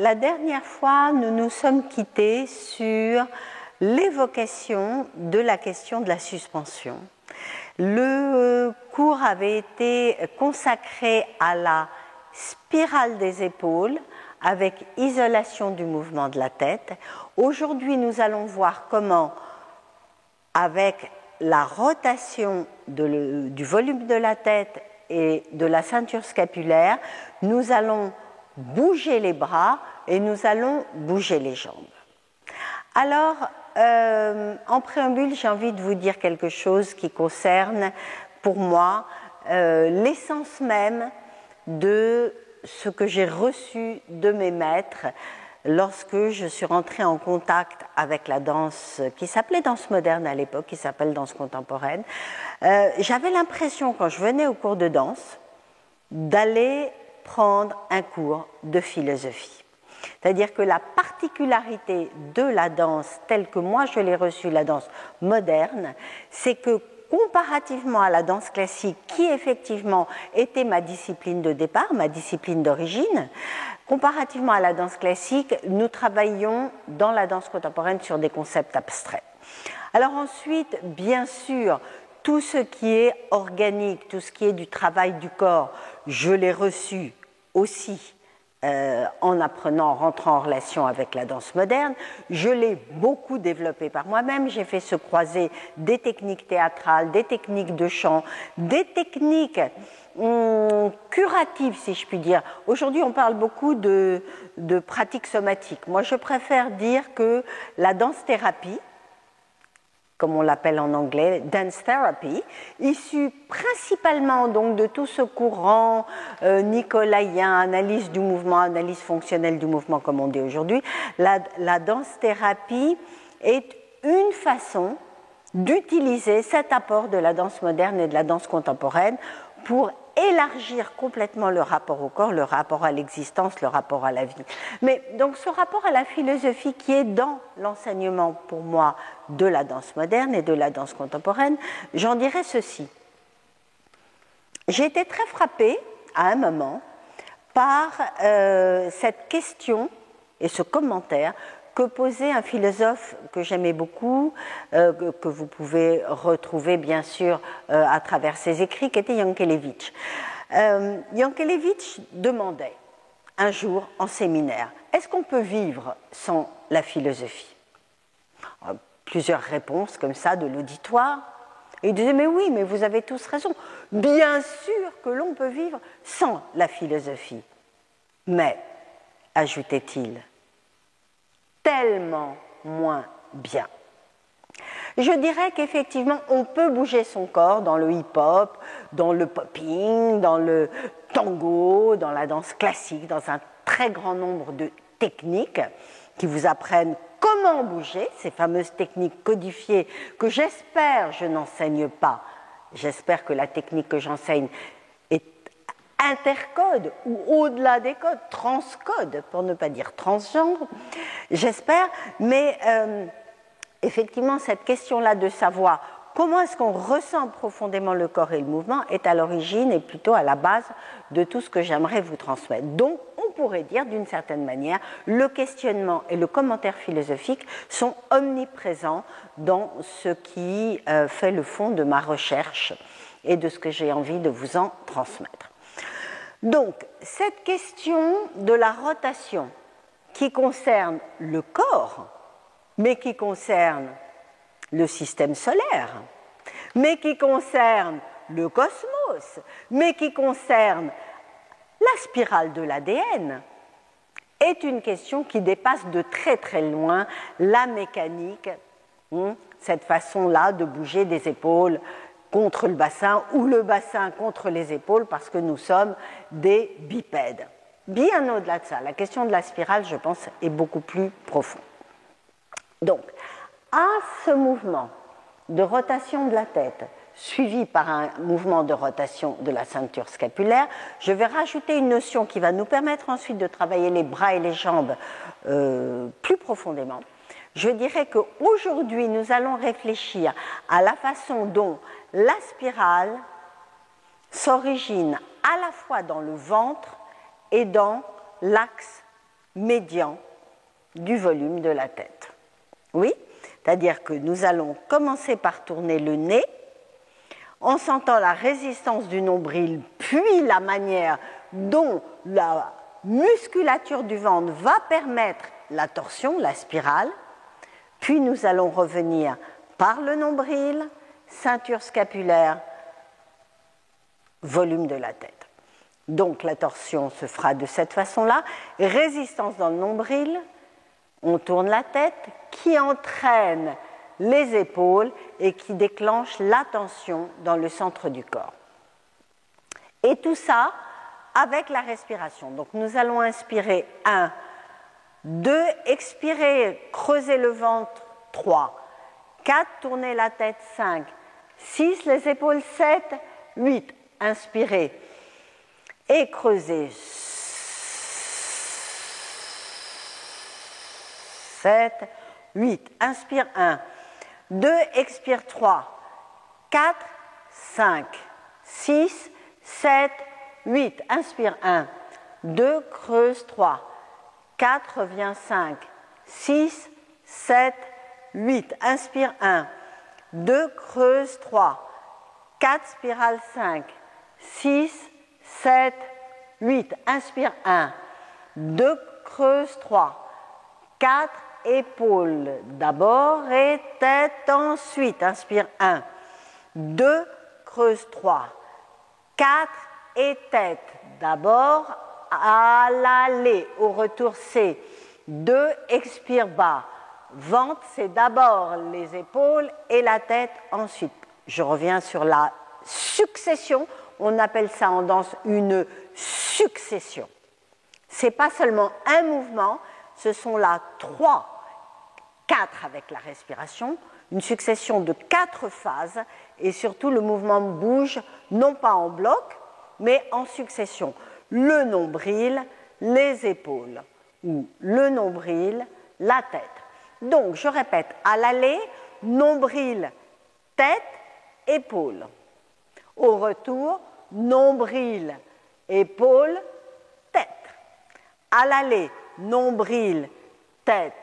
la dernière fois, nous nous sommes quittés sur l'évocation de la question de la suspension. Le cours avait été consacré à la spirale des épaules avec isolation du mouvement de la tête. Aujourd'hui, nous allons voir comment, avec la rotation du volume de la tête et de la ceinture scapulaire, nous allons bouger les bras et nous allons bouger les jambes. Alors, en préambule, j'ai envie de vous dire quelque chose qui concerne, pour moi, l'essence même de ce que j'ai reçu de mes maîtres lorsque je suis rentrée en contact avec la danse qui s'appelait danse moderne à l'époque, qui s'appelle danse contemporaine. J'avais l'impression, quand je venais au cours de danse, d'aller prendre un cours de philosophie. C'est-à-dire que la particularité de la danse, telle que moi je l'ai reçue, la danse moderne, c'est que comparativement à la danse classique, qui effectivement était ma discipline de départ, ma discipline d'origine, comparativement à la danse classique, nous travaillions dans la danse contemporaine sur des concepts abstraits. Alors ensuite, bien sûr, tout ce qui est organique, tout ce qui est du travail du corps, je l'ai reçu aussi en apprenant, en rentrant en relation avec la danse moderne. Je l'ai beaucoup développé par moi-même. J'ai fait se croiser des techniques théâtrales, des techniques de chant, des techniques curatives, si je puis dire. Aujourd'hui, on parle beaucoup de pratiques somatiques. Moi, je préfère dire que la danse-thérapie, comme on l'appelle en anglais, dance therapy, issu principalement donc de tout ce courant nicolaïen, analyse du mouvement, analyse fonctionnelle du mouvement, comme on dit aujourd'hui. La danse thérapie est une façon d'utiliser cet apport de la danse moderne et de la danse contemporaine pour élargir complètement le rapport au corps, le rapport à l'existence, le rapport à la vie. Mais donc ce rapport à la philosophie qui est dans l'enseignement pour moi de la danse moderne et de la danse contemporaine, j'en dirais ceci. J'ai été très frappée à un moment par cette question et ce commentaire que posait un philosophe que j'aimais beaucoup, que vous pouvez retrouver bien sûr à travers ses écrits, qui était Yankelevitch. Yankelevitch demandait un jour en séminaire, est-ce qu'on peut vivre sans la philosophie? Plusieurs réponses comme ça de l'auditoire. Et il disait, mais oui, mais vous avez tous raison. Bien sûr que l'on peut vivre sans la philosophie. Mais, ajoutait-il, tellement moins bien. Je dirais qu'effectivement, on peut bouger son corps dans le hip-hop, dans le popping, dans le tango, dans la danse classique, dans un très grand nombre de techniques qui vous apprennent comment bouger, ces fameuses techniques codifiées que j'espère je n'enseigne pas. J'espère que la technique que j'enseigne est intercode ou au-delà des codes, transcode, pour ne pas dire transgenre, j'espère, mais effectivement, cette question-là de savoir comment est-ce qu'on ressent profondément le corps et le mouvement est à l'origine et plutôt à la base de tout ce que j'aimerais vous transmettre. Donc, on pourrait dire d'une certaine manière, le questionnement et le commentaire philosophique sont omniprésents dans ce qui fait le fond de ma recherche et de ce que j'ai envie de vous en transmettre. Donc, cette question de la rotation qui concerne le corps, mais qui concerne le système solaire, mais qui concerne le cosmos, mais qui concerne la spirale de l'ADN, est une question qui dépasse de très très loin la mécanique, cette façon-là de bouger des épaules contre le bassin ou le bassin contre les épaules parce que nous sommes des bipèdes. Bien au-delà de ça, la question de la spirale, je pense, est beaucoup plus profonde. Donc, à ce mouvement de rotation de la tête, suivi par un mouvement de rotation de la ceinture scapulaire, je vais rajouter une notion qui va nous permettre ensuite de travailler les bras et les jambes plus profondément. Je dirais qu'aujourd'hui, nous allons réfléchir à la façon dont la spirale s'origine à la fois dans le ventre et dans l'axe médian du volume de la tête. Oui, c'est-à-dire que nous allons commencer par tourner le nez en sentant la résistance du nombril, puis la manière dont la musculature du ventre va permettre la torsion, la spirale, puis nous allons revenir par le nombril, ceinture scapulaire, volume de la tête. Donc la torsion se fera de cette façon-là, résistance dans le nombril, on tourne la tête, qui entraîne les épaules et qui déclenche la tension dans le centre du corps. Et tout ça avec la respiration. Donc nous allons inspirer 1, 2, expirer, creuser le ventre 3, 4, tourner la tête 5, 6, les épaules 7, 8, inspirer et creuser 7, 8, inspire 1, 2, expire 3, 4, 5, 6, 7, 8, inspire 1, 2, creuse 3, 4, revient 5, 6, 7, 8, inspire 1, 2, creuse 3, 4, spirale 5, 6, 7, 8, inspire 1, 2, creuse 3, 4, épaules d'abord et tête ensuite, inspire 1, 2, creuse 3, 4 et tête d'abord à l'aller, au retour c'est 2, expire bas, ventre c'est d'abord les épaules et la tête ensuite. Je reviens sur la succession, on appelle ça en danse une succession. Ce n'est pas seulement un mouvement, ce sont là 3, 4 avec la respiration, une succession de 4 phases et surtout le mouvement bouge non pas en bloc mais en succession. Le nombril, les épaules ou le nombril, la tête. Donc je répète, à l'aller, nombril, tête, épaule. Au retour, nombril, épaule, tête. À l'aller, nombril, tête,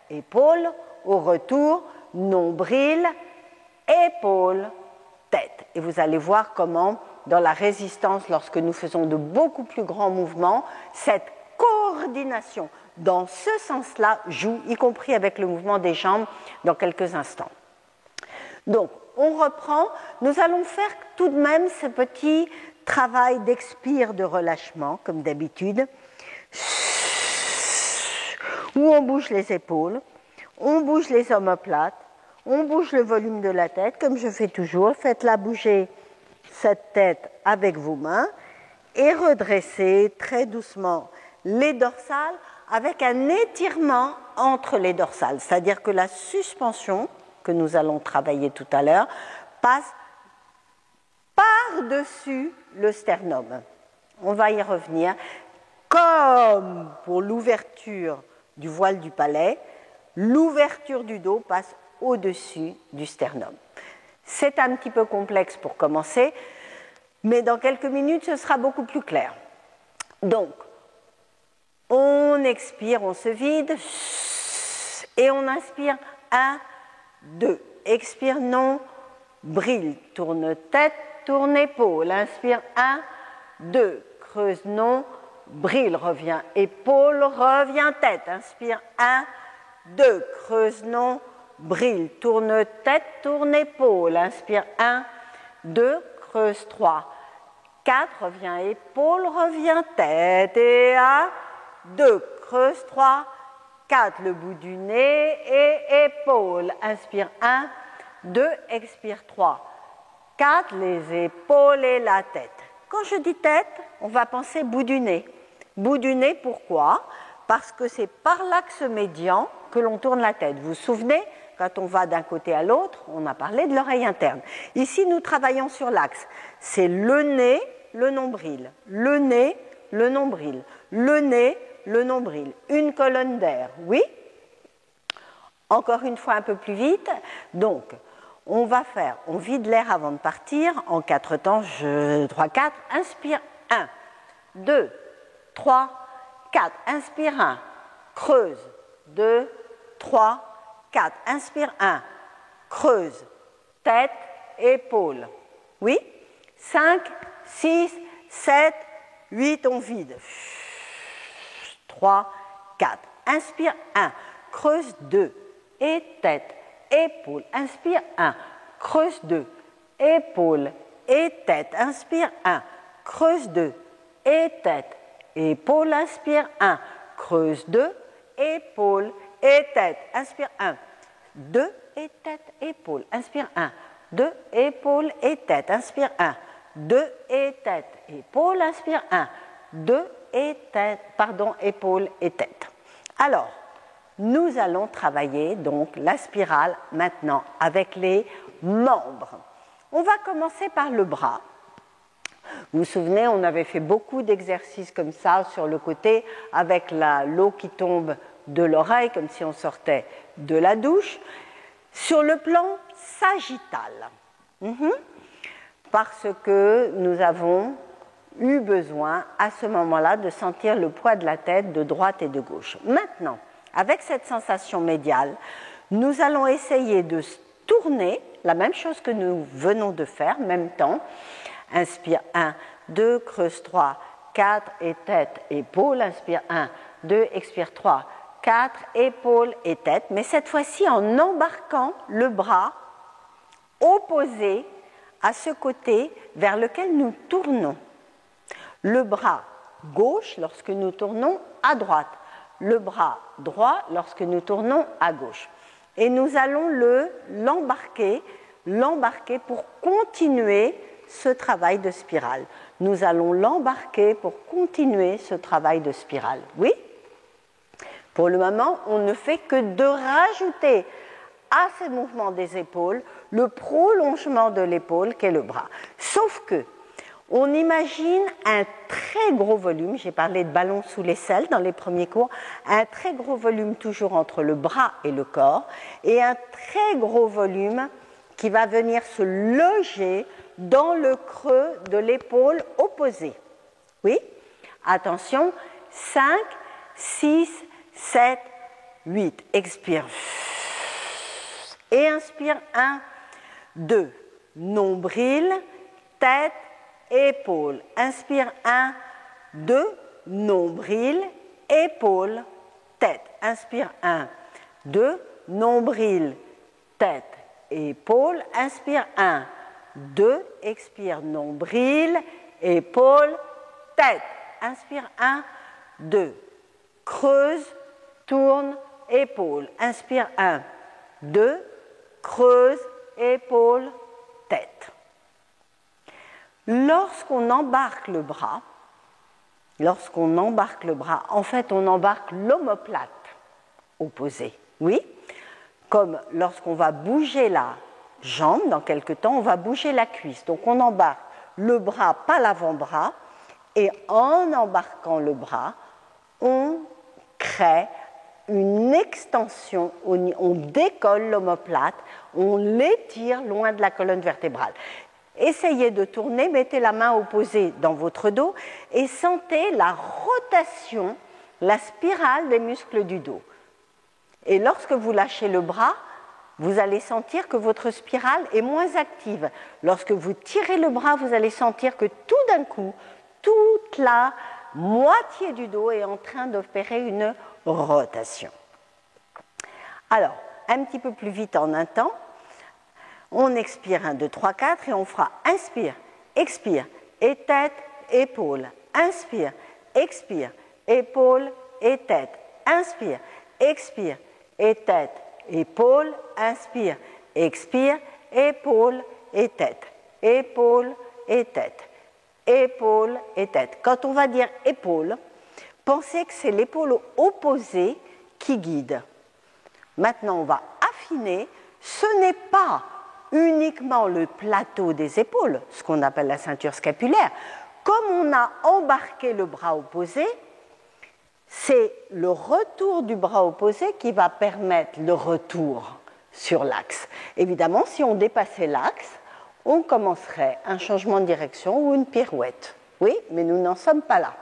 épaule. Au retour, nombril, épaule, tête. Et vous allez voir comment, dans la résistance, lorsque nous faisons de beaucoup plus grands mouvements, cette coordination dans ce sens-là joue, y compris avec le mouvement des jambes, dans quelques instants. Donc, on reprend. Nous allons faire tout de même ce petit travail d'expire, de relâchement, comme d'habitude, où on bouge les épaules, on bouge les omoplates, on bouge le volume de la tête, comme je fais toujours. Faites-la bouger cette tête avec vos mains et redressez très doucement les dorsales avec un étirement entre les dorsales. C'est-à-dire que la suspension, que nous allons travailler tout à l'heure, passe par-dessus le sternum. On va y revenir. Comme pour l'ouverture du voile du palais, l'ouverture du dos passe au-dessus du sternum. C'est un petit peu complexe pour commencer, mais dans quelques minutes, ce sera beaucoup plus clair. Donc, on expire, on se vide, et on inspire 1, 2. Expire, nombril, tourne tête, tourne épaule. Inspire, 1, 2. Creuse, nombril, revient épaule, revient tête. Inspire, 1, 2. Creuse, nombril, tourne tête, tourne épaule. Inspire, 1, 2. Creuse, 3, 4. Revient épaule, revient tête. Et 1, 2. Creuse, 3, 4, le bout du nez et épaule. Inspire 1, 2, expire 3, 4, les épaules et la tête. Quand je dis tête, on va penser bout du nez. Bout du nez, pourquoi? Parce que c'est par l'axe médian que l'on tourne la tête. Vous vous souvenez, quand on va d'un côté à l'autre, on a parlé de l'oreille interne. Ici, nous travaillons sur l'axe. C'est le nez, le nombril. Le nez, le nombril. Le nez, le nombril, une colonne d'air, oui. Encore une fois un peu plus vite. Donc, on vide l'air avant de partir en 4 temps, 3, 4, inspire 1, 2, 3, 4, inspire 1, creuse, 2, 3, 4. Inspire, 1, creuse, tête, épaule. Oui? 5, 6, 7, 8, on vide. 3, 4. Inspire, 1, creuse, 2, et tête, épaule. Inspire, 1, creuse, 2, épaule, et tête. Inspire, 1, creuse, 2, et tête, épaule. Inspire, 1, creuse, 2, épaule, et tête. Inspire, 1, 2, et tête, épaule. Inspire, 1, 2, épaule, et tête. Inspire, 1, 2, et tête, épaule. Inspire, 1, 2, et tête, pardon, épaule, et tête. Alors, nous allons travailler donc la spirale maintenant avec les membres. On va commencer par le bras. Vous vous souvenez, on avait fait beaucoup d'exercices comme ça sur le côté avec l'eau qui tombe de l'oreille comme si on sortait de la douche. Sur le plan sagittal, parce que nous avons eu besoin à ce moment-là de sentir le poids de la tête de droite et de gauche. Maintenant, avec cette sensation médiale, nous allons essayer de tourner, la même chose que nous venons de faire, même temps. Inspire 1, 2, creuse 3, 4, et tête, épaule. Inspire 1, 2, expire 3, 4, épaule et tête. Mais cette fois-ci en embarquant le bras opposé à ce côté vers lequel nous tournons. Le bras gauche lorsque nous tournons à droite. Le bras droit lorsque nous tournons à gauche. Et nous allons l'embarquer pour continuer ce travail de spirale. Nous allons l'embarquer pour continuer ce travail de spirale. Oui? Pour le moment, on ne fait que de rajouter à ce mouvement des épaules le prolongement de l'épaule qu'est le bras. Sauf que on imagine un très gros volume, j'ai parlé de ballon sous l'aisselle dans les premiers cours, un très gros volume toujours entre le bras et le corps, et un très gros volume qui va venir se loger dans le creux de l'épaule opposée. Oui? Attention, 5, 6, 7, 8. Expire. Et inspire, 1, 2. Nombril, tête, épaule. Inspire, 1, 2. Nombril, épaule, tête. Inspire, 1, 2. Nombril, tête, épaule. Inspire, 1, 2. Expire, nombril, épaule, tête. Inspire, 1, 2. Creuse, tourne, épaule. Inspire, 1, 2. Creuse, épaule, tête. Lorsqu'on embarque le bras, en fait, on embarque l'omoplate opposée. Oui? Comme lorsqu'on va bouger la jambe, dans quelque temps, on va bouger la cuisse. Donc, on embarque le bras, pas l'avant-bras, et en embarquant le bras, on crée une extension, on décolle l'omoplate, on l'étire loin de la colonne vertébrale. Essayez de tourner, mettez la main opposée dans votre dos et sentez la rotation, la spirale des muscles du dos. Et lorsque vous lâchez le bras, vous allez sentir que votre spirale est moins active. Lorsque vous tirez le bras, vous allez sentir que tout d'un coup, toute la moitié du dos est en train d'opérer une rotation. Alors, un petit peu plus vite en un temps, on expire 1, 2, 3, 4 et on fera inspire, expire, et tête, épaule. Inspire, expire, épaule et tête. Inspire, expire, et tête, épaule. Inspire, expire, épaule et tête. Épaule et tête. Épaule et tête. Quand on va dire épaule, pensez que c'est l'épaule opposée qui guide. Maintenant, on va affiner. Ce n'est pas uniquement le plateau des épaules, ce qu'on appelle la ceinture scapulaire. Comme on a embarqué le bras opposé, c'est le retour du bras opposé qui va permettre le retour sur l'axe. Évidemment, si on dépassait l'axe, on commencerait un changement de direction ou une pirouette. Oui, mais nous n'en sommes pas là.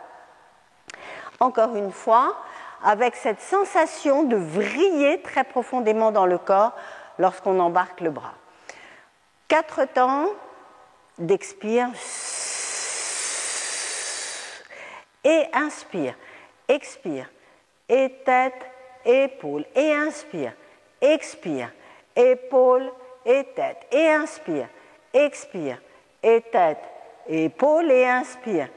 Encore une fois, avec cette sensation de vriller très profondément dans le corps lorsqu'on embarque le bras. 4 temps d'expire et inspire, expire, et tête, épaule, et inspire, expire, épaule, et tête, et inspire, expire, et tête, épaule, et inspire,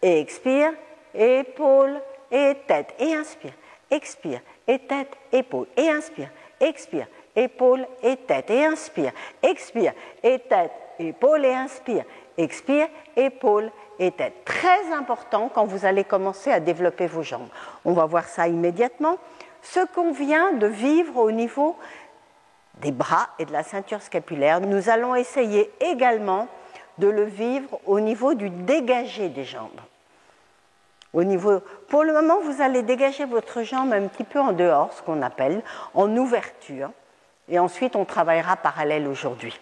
expire, épaule, et tête, et inspire, expire, et tête, épaule, et inspire, expire, épaule, et tête, et inspire, expire, et tête, épaule, et inspire, expire, épaule, et tête. Très important quand vous allez commencer à développer vos jambes. On va voir ça immédiatement. Ce qu'on vient de vivre au niveau des bras et de la ceinture scapulaire, nous allons essayer également de le vivre au niveau du dégagé des jambes. Pour le moment, vous allez dégager votre jambe un petit peu en dehors, ce qu'on appelle en ouverture, et ensuite on travaillera parallèle aujourd'hui.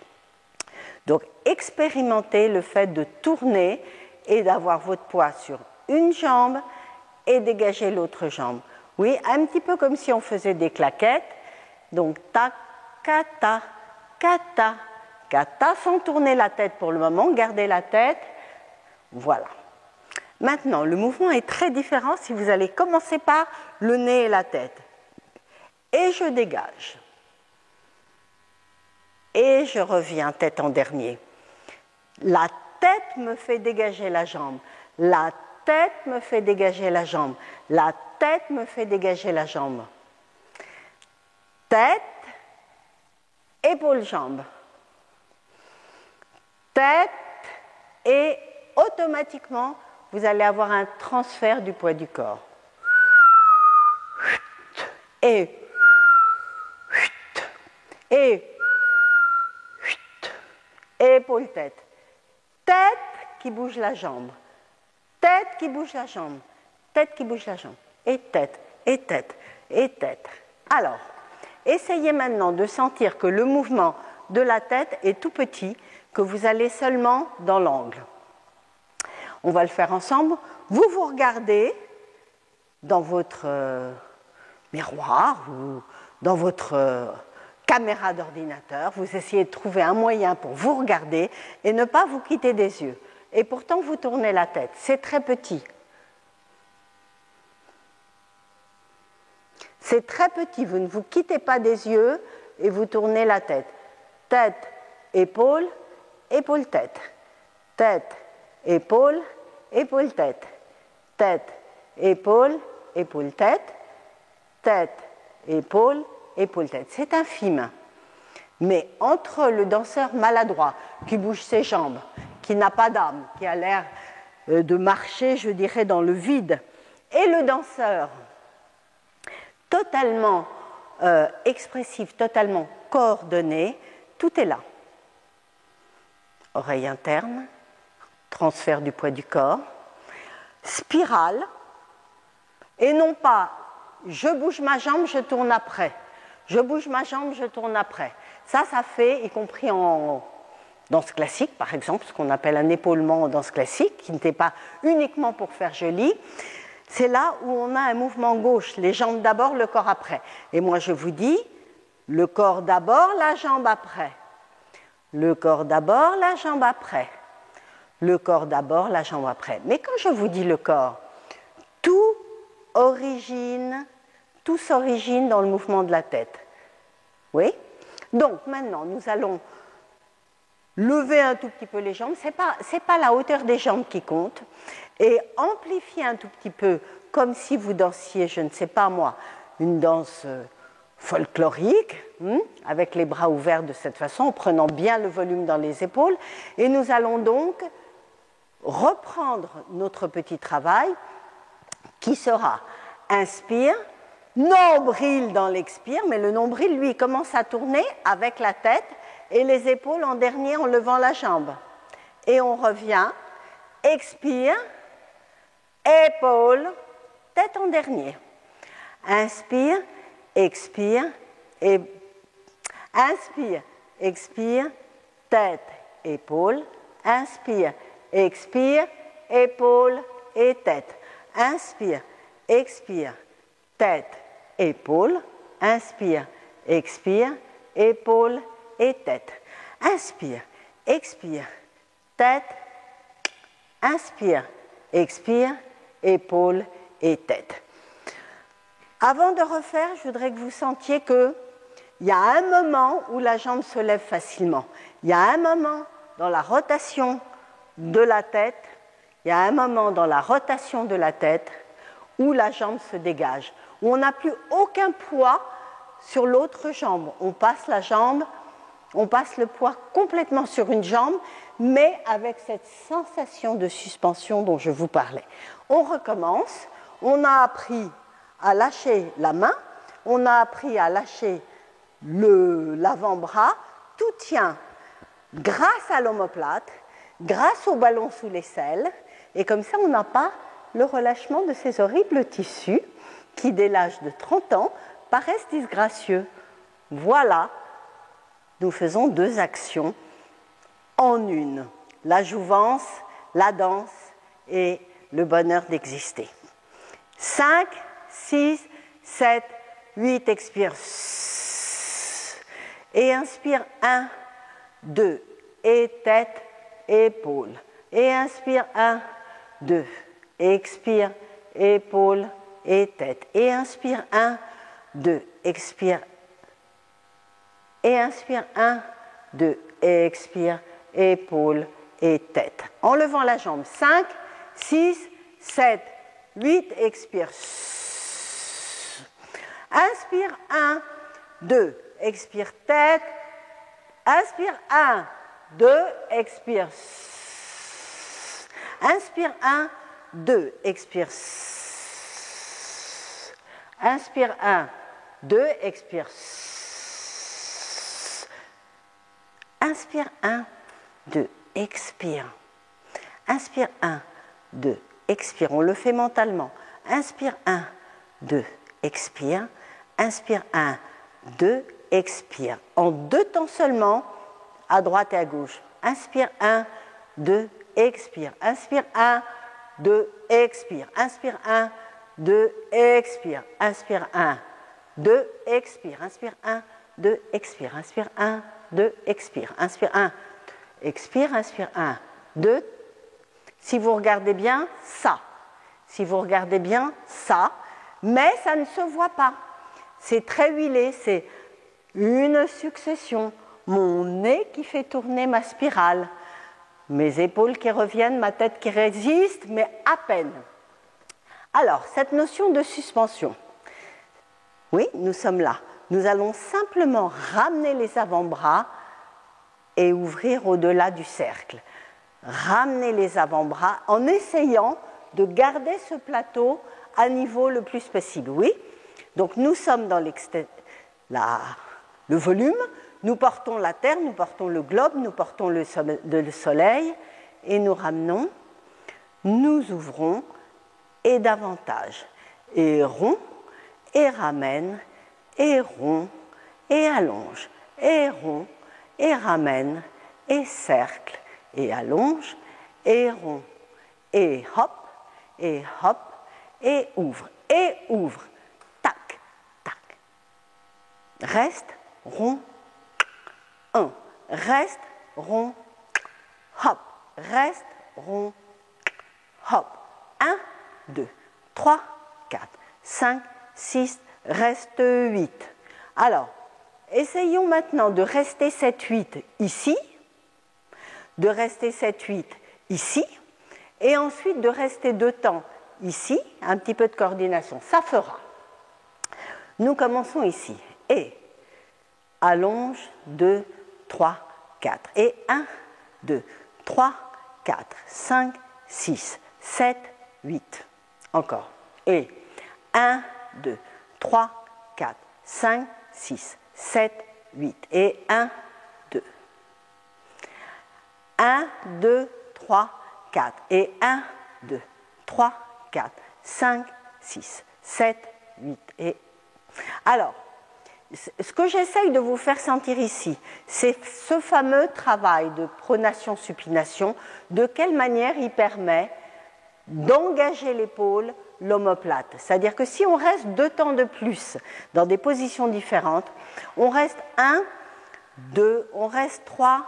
Donc, expérimentez le fait de tourner et d'avoir votre poids sur une jambe et dégager l'autre jambe. Oui, un petit peu comme si on faisait des claquettes. Donc, ta, kata, kata, kata, sans tourner la tête pour le moment, gardez la tête. Voilà. Maintenant, le mouvement est très différent si vous allez commencer par le nez et la tête. Et je dégage. Et je reviens tête en dernier. La tête me fait dégager la jambe. La tête me fait dégager la jambe. La tête me fait dégager la jambe. Tête, épaule, jambe. Tête, et automatiquement, vous allez avoir un transfert du poids du corps. Et épaule, tête. Tête qui bouge la jambe. Tête qui bouge la jambe. Tête qui bouge la jambe. Et tête, et tête, et tête. Alors, essayez maintenant de sentir que le mouvement de la tête est tout petit, que vous allez seulement dans l'angle. On va le faire ensemble. Vous vous regardez dans votre miroir ou dans votre caméra d'ordinateur. Vous essayez de trouver un moyen pour vous regarder et ne pas vous quitter des yeux. Et pourtant, vous tournez la tête. C'est très petit. C'est très petit. Vous ne vous quittez pas des yeux et vous tournez la tête. Tête, épaule, épaule, tête. Tête, épaule, épaule, tête. Tête, épaule, épaule, tête. Tête, épaule, épaule, tête. C'est infime. Mais entre le danseur maladroit qui bouge ses jambes, qui n'a pas d'âme, qui a l'air de marcher, je dirais, dans le vide, et le danseur totalement expressif, totalement coordonné, tout est là. Oreille interne, transfert du poids du corps, spirale, et non pas je bouge ma jambe, je tourne après. Je bouge ma jambe, je tourne après. Ça fait, y compris en danse classique, par exemple, ce qu'on appelle un épaulement en danse classique, qui n'était pas uniquement pour faire joli. C'est là où on a un mouvement gauche, les jambes d'abord, le corps après. Et moi, je vous dis, le corps d'abord, la jambe après. Le corps d'abord, la jambe après. Le corps d'abord, la jambe après. Mais quand je vous dis le corps, tout s'origine dans le mouvement de la tête. Oui? Donc, maintenant, nous allons lever un tout petit peu les jambes. Ce n'est pas la hauteur des jambes qui compte. Et amplifier un tout petit peu, comme si vous dansiez, je ne sais pas moi, une danse folklorique, avec les bras ouverts de cette façon, en prenant bien le volume dans les épaules. Et nous allons donc reprendre notre petit travail qui sera inspire, nombril dans l'expire, mais le nombril, lui, commence à tourner avec la tête et les épaules en dernier en levant la jambe. Et on revient, expire, épaule, tête en dernier. Inspire, expire, et inspire, expire, tête, épaule, inspire, expire, épaule et tête. Inspire, expire, tête, épaules. Inspire, expire, épaules et tête. Inspire, expire, tête. Inspire, expire, épaules et tête. Avant de refaire, je voudrais que vous sentiez qu'il y a un moment où la jambe se lève facilement. Il y a un moment dans la rotation de la tête, il y a un moment dans la rotation de la tête où la jambe se dégage, où on n'a plus aucun poids sur l'autre jambe. On passe la jambe, on passe le poids complètement sur une jambe, mais avec cette sensation de suspension dont je vous parlais. On recommence, on a appris à lâcher la main, on a appris à lâcher l'avant-bras, tout tient grâce à l'omoplate, grâce au ballon sous l'aisselle, et comme ça on n'a pas le relâchement de ces horribles tissus qui, dès l'âge de 30 ans, paraissent disgracieux. Voilà, nous faisons 2 actions en une, la jouvence, la danse et le bonheur d'exister. 5, 6, 7, 8, expire. Et inspire 1, 2, et tête, épaule. Et inspire 1, 2, expire, épaule et tête. Et inspire 1, 2, expire. Et inspire 1, 2, expire, épaule et tête. En levant la jambe, 5, 6, 7, 8, expire. Inspire 1, 2, expire tête. Inspire 1, 2, expire. Inspire 1, 2, expire. Inspire 1, 2, expire. Inspire 1, 2, expire. Inspire 1, 2, expire. On le fait mentalement. Inspire 1, 2, expire. Inspire 1, 2, expire. En 2 temps seulement, à droite et à gauche. Inspire 1, 2, expire. Inspire 1, 2, expire. Inspire 1, 2, expire. Inspire 1, 2, expire. Inspire 1, 2, expire. Inspire 1, 2, expire. Inspire 1, expire. Inspire 1, 2. Si vous regardez bien, ça. Si vous regardez bien, ça. Mais ça ne se voit pas. C'est très huilé, c'est une succession. Mon nez qui fait tourner ma spirale. Mes épaules qui reviennent, ma tête qui résiste, mais à peine. Alors, cette notion de suspension. Oui, nous sommes là. Nous allons simplement ramener les avant-bras et ouvrir au-delà du cercle. Ramener les avant-bras en essayant de garder ce plateau à niveau le plus possible. Oui, donc nous sommes dans le volume, nous portons la Terre, nous portons le globe, nous portons le soleil et nous ramenons, nous ouvrons et davantage. Et rond, et ramène, et rond, et allonge, et rond, et ramène, et cercle, et allonge, et rond, et hop, et ouvre, tac, tac. Reste, rond, 1, reste, rond, hop, reste, rond, hop, 1, 2, 3, 4, 5, 6, reste 8. Alors, essayons maintenant de rester 7, 8 ici, de rester 7, 8 ici, et ensuite de rester 2 temps ici, un petit peu de coordination, ça fera. Nous commençons ici, et allonge, 2, 3, 4, et 1, 2, 3, 4, 5, 6, 7, 8. Encore, et 1, 2, 3, 4, 5, 6, 7, 8, et 1, 2. 1, 2, 3, 4, et 1, 2, 3, 4, 5, 6, 7, 8, et... Alors, ce que j'essaye de vous faire sentir ici, c'est ce fameux travail de pronation-supination, de quelle manière il permet d'engager l'épaule, l'omoplate. C'est-à-dire que si on reste 2 temps de plus dans des positions différentes, on reste 1, 2, on reste 3,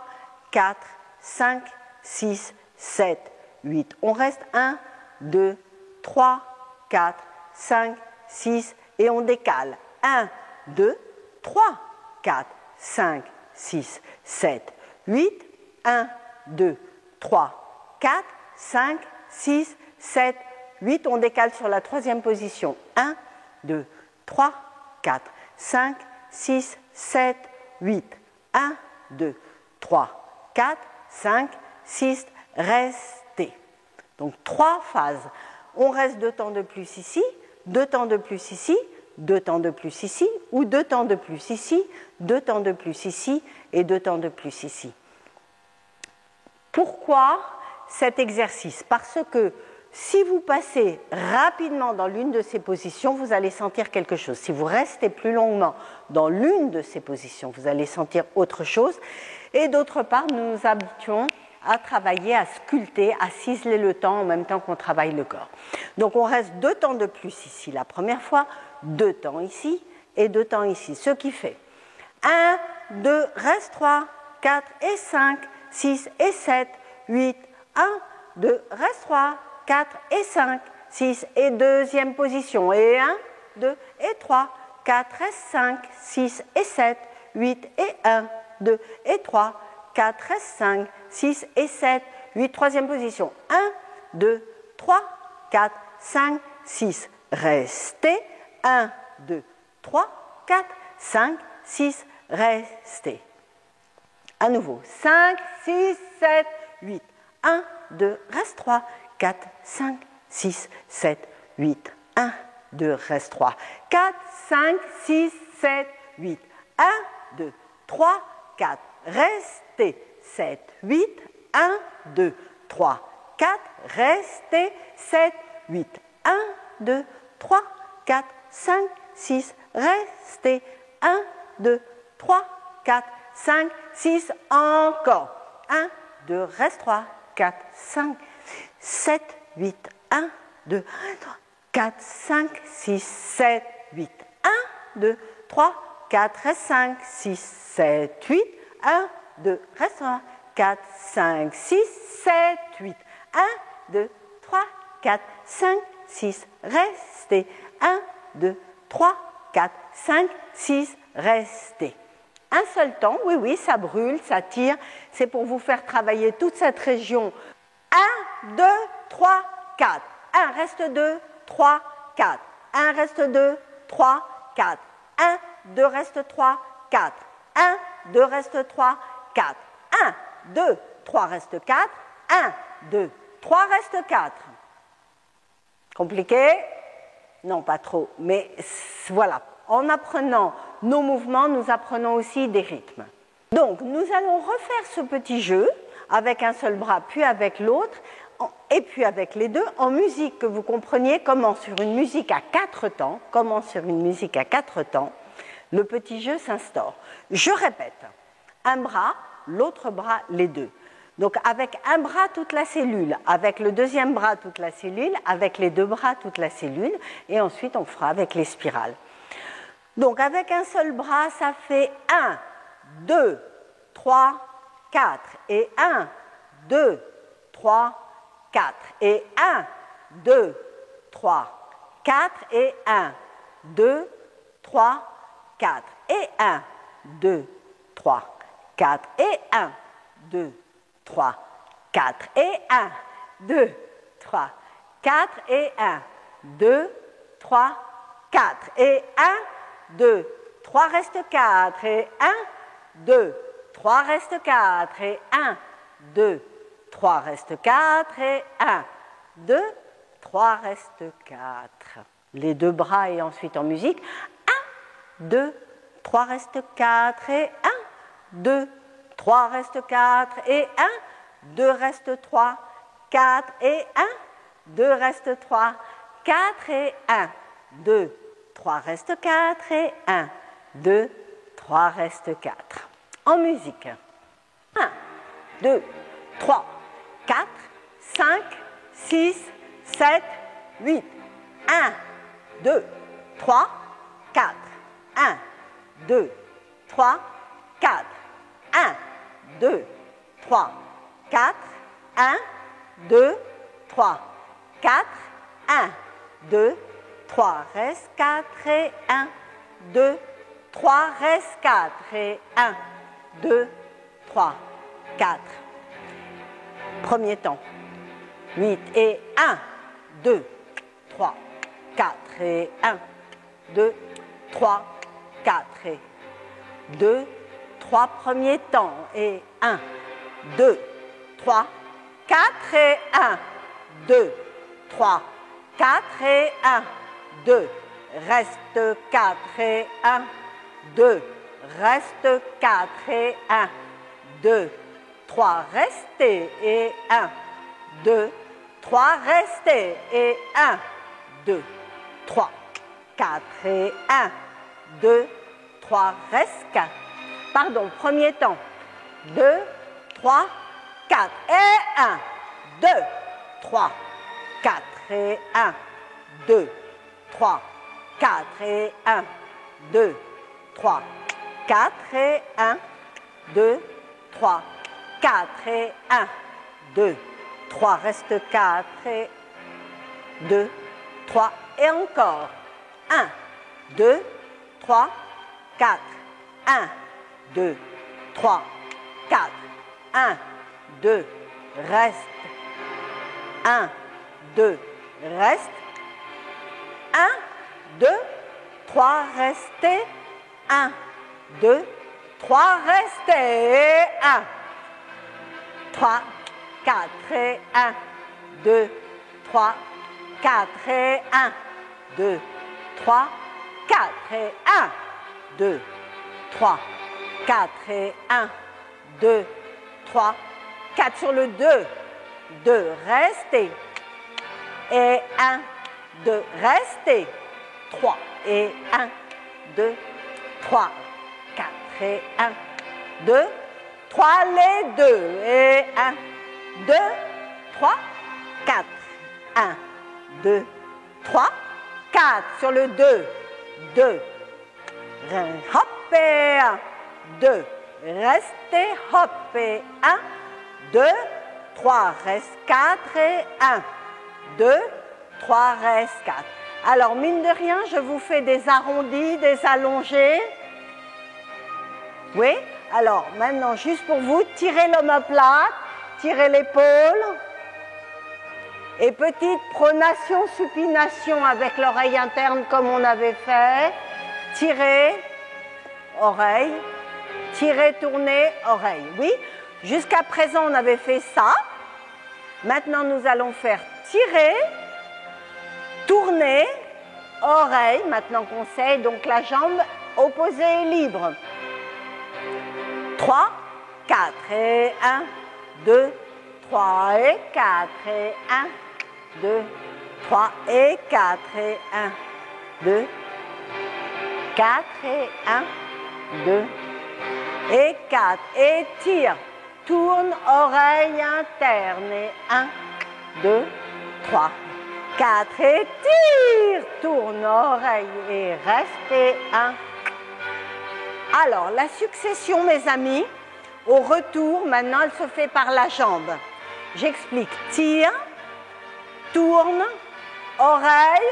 4, 5, 6, 7, 8. On reste 1, 2, 3, 4, 5, 6 et on décale. 1, 2, 3, 4, 5, 6, 7, 8. 1, 2, 3, 4, 5, 6, 7, 8. On décale sur la troisième position. 1, 2, 3, 4, 5, 6, 7, 8. 1, 2, 3, 4, 5, 6, restez. Donc 3 phases. On reste 2 temps de plus ici, 2 temps de plus ici, 2 temps de plus ici, ou 2 temps de plus ici, 2 temps de plus ici et 2 temps de plus ici. Pourquoi cet exercice? Parce que si vous passez rapidement dans l'une de ces positions, vous allez sentir quelque chose. Si vous restez plus longuement dans l'une de ces positions, vous allez sentir autre chose. Et d'autre part, nous nous habituons à travailler, à sculpter, à ciseler le temps en même temps qu'on travaille le corps. Donc on reste 2 temps de plus ici la première fois, 2 temps ici et 2 temps ici. Ce qui fait 1, 2, reste 3, 4 et 5, 6 et 7, 8, 1, 2, reste 3, 4 et 5, 6 et deuxième position. Et 1, 2 et 3, 4 et 5, 6 et 7, 8 et 1, 2 et 3, 4 et 5, 6 et 7, 8, troisième position. 1, 2, 3, 4, 5, 6, restez. 1, 2, 3, 4, 5, 6, restez. À nouveau, 5, 6, 7, 8. 1, 2, reste 3, 4, 5, 6, 7, 8. 1, 2, reste 3, 4, 5, 6, 7, 8. 1, 2, 3, 4, restez. 7, 8. 1, 2, 3, 4, restez. 7, 8. 1, 2, 3, 4, 5, 6, restez. 1, 2, 3, 4, 5, 6, encore. 1, 2, reste 3, 4, 5, 7, 8, 1, 2, 3, 4, 5, 6, 7, 8. 1, 2, 3, 4, 5, 6, 7, 8. 1, 2, reste 3, 4, 5, 6, 7, 8. 1, 2, 3, 4, 5, 6, restez. 1, 2, 3, 4, 5, 6, restez. Un seul temps, oui, oui, ça brûle, ça tire. C'est pour vous faire travailler toute cette région. 1, 2, 3, 4. 1, reste 2, 3, 4. 1, reste 2, 3, 4. 1, 2, reste 3, 4. 1, 2, reste 3, 4. 1, 2, 3, reste 4. 1, 2, 3, reste 4. Compliqué? Non, pas trop. Mais voilà. En apprenant nos mouvements, nous apprenons aussi des rythmes. Donc, nous allons refaire ce petit jeu avec un seul bras, puis avec l'autre, et puis avec les deux, en musique, que vous compreniez comment sur une musique à 4 temps, le petit jeu s'instaure. Je répète, un bras, l'autre bras, les deux. Donc, avec un bras, toute la cellule, avec le deuxième bras, toute la cellule, avec les deux bras, toute la cellule, et ensuite, on fera avec les spirales. Donc, avec un seul bras, ça fait 1, 2, 3, 4. Et 1, 2, 3, 4. Et 1, 2, 3, 4. Et 1, 2, 3, 4. Et 1, 2, 3, 4. Et 1, 2, 3, 4. Et 1, 2, 3, 4. Et 1, 2, 3, 4. Et 1, 2, 3, reste 4, et 1, 2, 3, reste 4, et 1, 2, 3, reste 4, et 1, 2, 3, reste 4. Les deux bras et ensuite en musique. 1, 2, 3, reste 4, et 1, 2, 3, reste 4, et 1, 2, reste 3, 4, et 1, 2, reste 3, 4, et 1, 2, 3 reste 4 et 1, 2, 3 reste 4. En musique. 1, 2, 3, 4, 5, 6, 7, 8. 1, 2, 3, 4. 1, 2, 3, 4. 1, 2, 3, 4. 1, 2, 3, 4. 1, 2, 3. Reste 4 et 1, 2, 3. Reste 4 et 1, 2, 3, 4. Premier temps. 8 et 1, 2, 3, 4 et 1, 2, 3, 4 et 2, 3 premiers temps et 1, 2, 3, 4 et 1, 2, 3, 4 et 1, 2, reste 4 et 1, 2, reste 4 et 1, 2, 3, restez et 1, 2, 3, restez et 1, 2, 3, 4 et 1, 2, 3, reste 4. Pardon, premier temps. 2, 3, 4 et 1, 2, 3, 4 et 1, 2, 3, 4 et 1, 2, 3, 4 et 1, 2, 3, 4 et 1, 2, 3, reste 4 et 2, 3 et encore 1, 2, 3, 4, 1, 2, 3, 4, 1, 2, reste, 1, 2, reste, 1, 2, 3, restez, 1, 2, 3, restez, 1, 3, 4 et 1, 2, 3, 4 et 1, 2, 3, 4 et 1, 2, 3, 4 et 1, 2, 3, 4 sur le 2, 2, restez, et 1, 2, restez, 3 et 1, 2, 3, 4 et 1, 2, 3, les 2 et 1, 2, 3, 4, 1, 2, 3, 4 sur le 2, 2, hop et 1, 2, restez, hop et 1, 2, 3, reste 4 et 1, 2, 3, reste 4. Alors, mine de rien, je vous fais des arrondis, des allongés. Oui? Alors, maintenant, juste pour vous, tirez l'omoplate, tirez l'épaule. Et petite pronation, supination avec l'oreille interne comme on avait fait. Tirez, oreille. Tirez, tournez, oreille. Oui? Jusqu'à présent, on avait fait ça. Maintenant, nous allons faire tirer, tourner, oreille. Maintenant qu'on sait, donc la jambe opposée est libre. 3, 4 et 1, 2, 3 et 4 et 1, 2, 3 et 4 et 1, 2, 4 et 1, 2 et 4 et tire, tourne, oreille interne et 1, 2, 3, 4 et tire, tourne, oreille et reste et 1. Alors, la succession, mes amis, au retour, maintenant, elle se fait par la jambe. J'explique. Tire, tourne, oreille,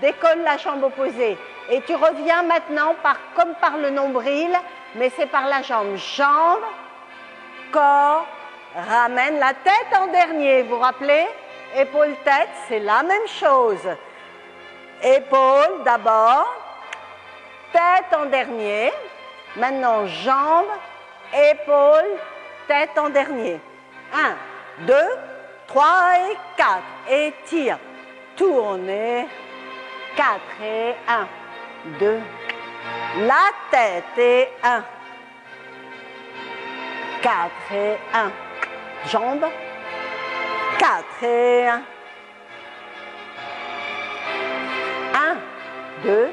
décolle la jambe opposée. Et tu reviens maintenant comme par le nombril, mais c'est par la jambe. Jambe, corps, ramène la tête en dernier. Vous vous rappelez? Épaule-tête, c'est la même chose. Épaule d'abord, tête en dernier. Maintenant, jambes, épaules, tête en dernier. 1, 2, 3 et 4. Et tire. Tourne. 4 et 1, 2. La tête et 1. 4 et 1. Jambes. 4 et 1. 1, 2,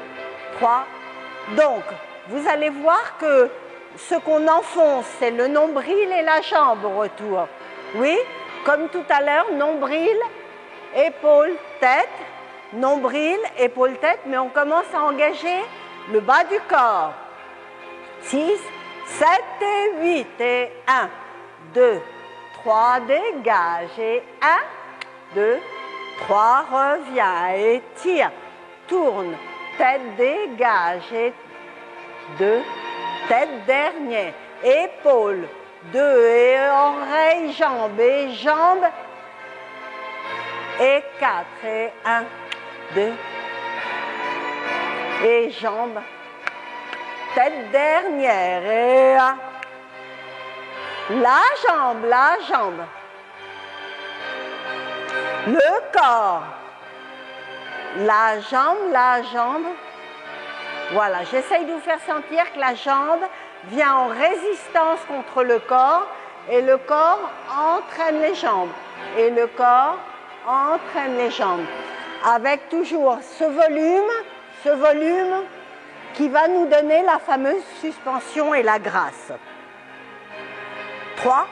3. Donc, vous allez voir que ce qu'on enfonce, c'est le nombril et la jambe au retour. Oui, comme tout à l'heure, nombril, épaule, tête, nombril, épaule, tête, mais on commence à engager le bas du corps. 6, 7 et 8 et 1, 2, 3, dégage et 1, 2, 3, reviens et tire, tourne, tête, dégage et 2, tête, dernier, épaule, 2 et oreille, jambe et jambe et 4 et 1, 2 et jambe, tête dernière et 1, la jambe, le corps, la jambe, voilà, j'essaye de vous faire sentir que la jambe vient en résistance contre le corps et le corps entraîne les jambes et le corps entraîne les jambes avec toujours ce volume qui va nous donner la fameuse suspension et la grâce. 3,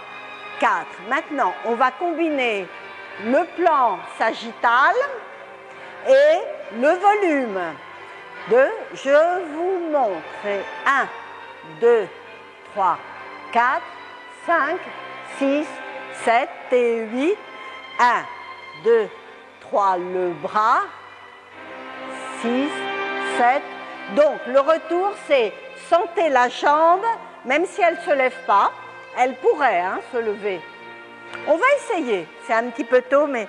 4. Maintenant, on va combiner le plan sagittal et le volume. 2, je vous montre. 1, 2, 3, 4, 5, 6, 7 et 8. 1, 2, 3, le bras. 6, 7. Donc, le retour, c'est sentez la jambe, même si elle ne se lève pas, elle pourrait se lever. On va essayer. C'est un petit peu tôt, mais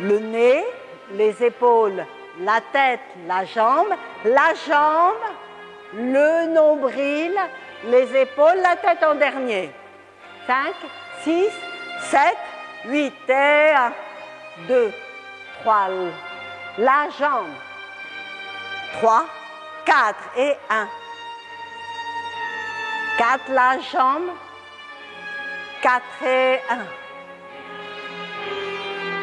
le nez, les épaules, la tête, la jambe, le nombril, les épaules, la tête en dernier. 5, 6, 7, 8 et 1, 2, 3, la jambe. 3, 4 et 1. 4, la jambe. 4 et 1.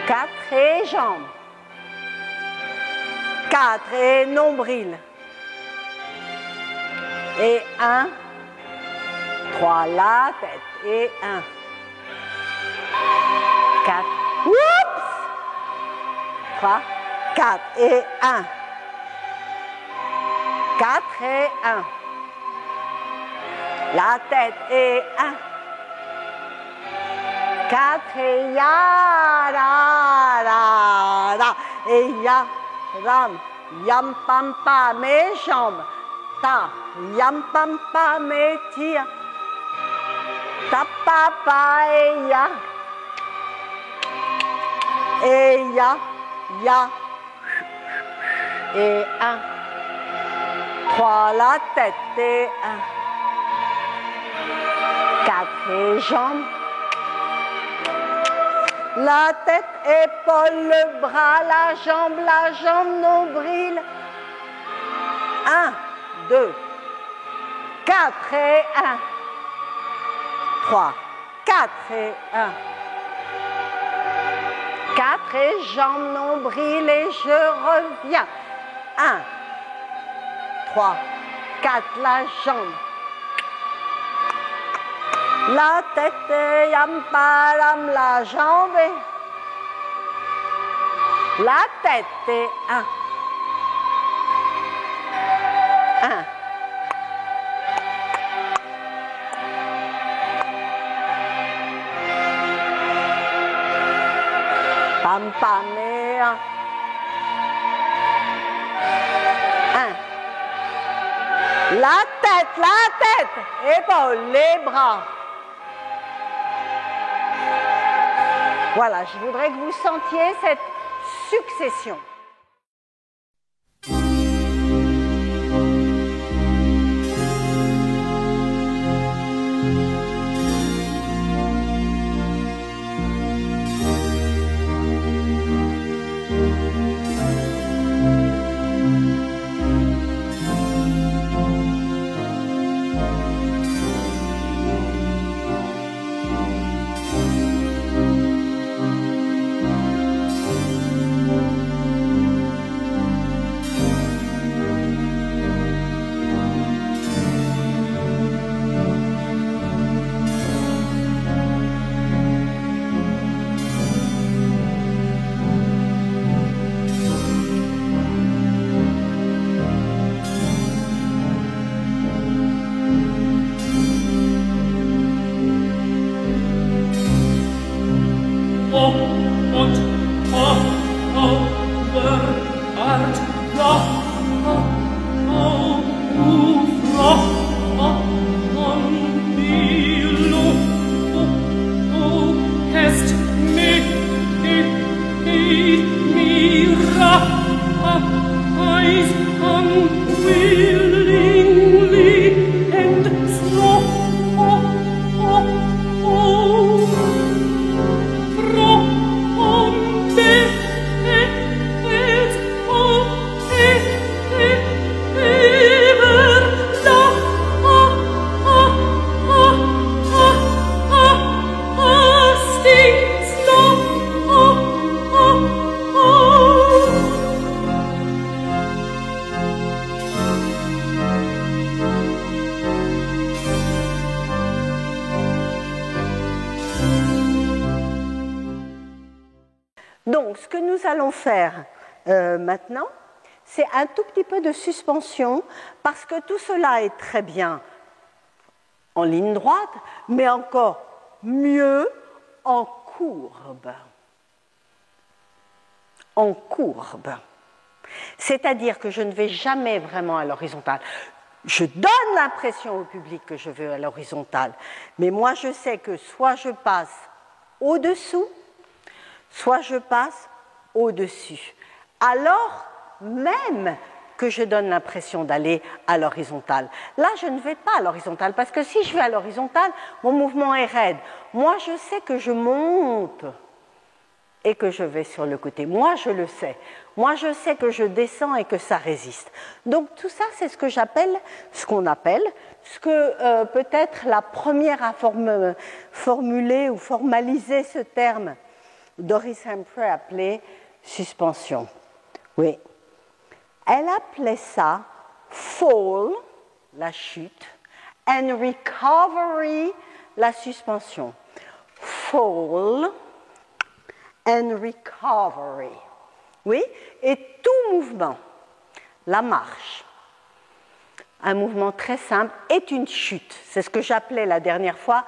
4 et jambe. 4 et nombril. Et 1. 3, la tête. Et 1. 4. Oups! 3, 4 et 1. 4 et 1. La tête et 1. 4 et ya, ra, ra, ra. Et ya, ram, yam, pam, pam, mes jambes. Ta, yam, pam, pam, mes tire. Ta, papa et ya. Et ya, ya. Et 1. 3, la tête et 1. 4 et jambes. La tête, épaule, le bras, la jambe, nombril. 1, 2, 4 et 1. 3, 4 et 1. 4 et jambes, nombril et je reviens. 1, 3, 4, la jambe. La tête, yam, param, la jambe. La tête et 1. 1. Pam, pam et 1. 1. La tête, épaules, les bras. Voilà, je voudrais que vous sentiez cette succession. Donc, ce que nous allons faire maintenant, c'est un tout petit peu de suspension, parce que tout cela est très bien en ligne droite, mais encore mieux en courbe. En courbe. C'est-à-dire que je ne vais jamais vraiment à l'horizontale. Je donne l'impression au public que je veux à l'horizontale, mais moi je sais que soit je passe au-dessous, soit je passe au-dessus. Alors même que je donne l'impression d'aller à l'horizontale. Là, je ne vais pas à l'horizontale, parce que si je vais à l'horizontale, mon mouvement est raide. Moi, je sais que je monte et que je vais sur le côté. Moi, je le sais. Moi, je sais que je descends et que ça résiste. Donc, tout ça, c'est ce que j'appelle, ce qu'on appelle, ce que peut-être la première à formuler ou formaliser ce terme, Doris Humphrey appelait suspension. Oui. Elle appelait ça fall, la chute, and recovery, la suspension. Fall and recovery. Oui, et tout mouvement, la marche, un mouvement très simple, est une chute. C'est ce que j'appelais la dernière fois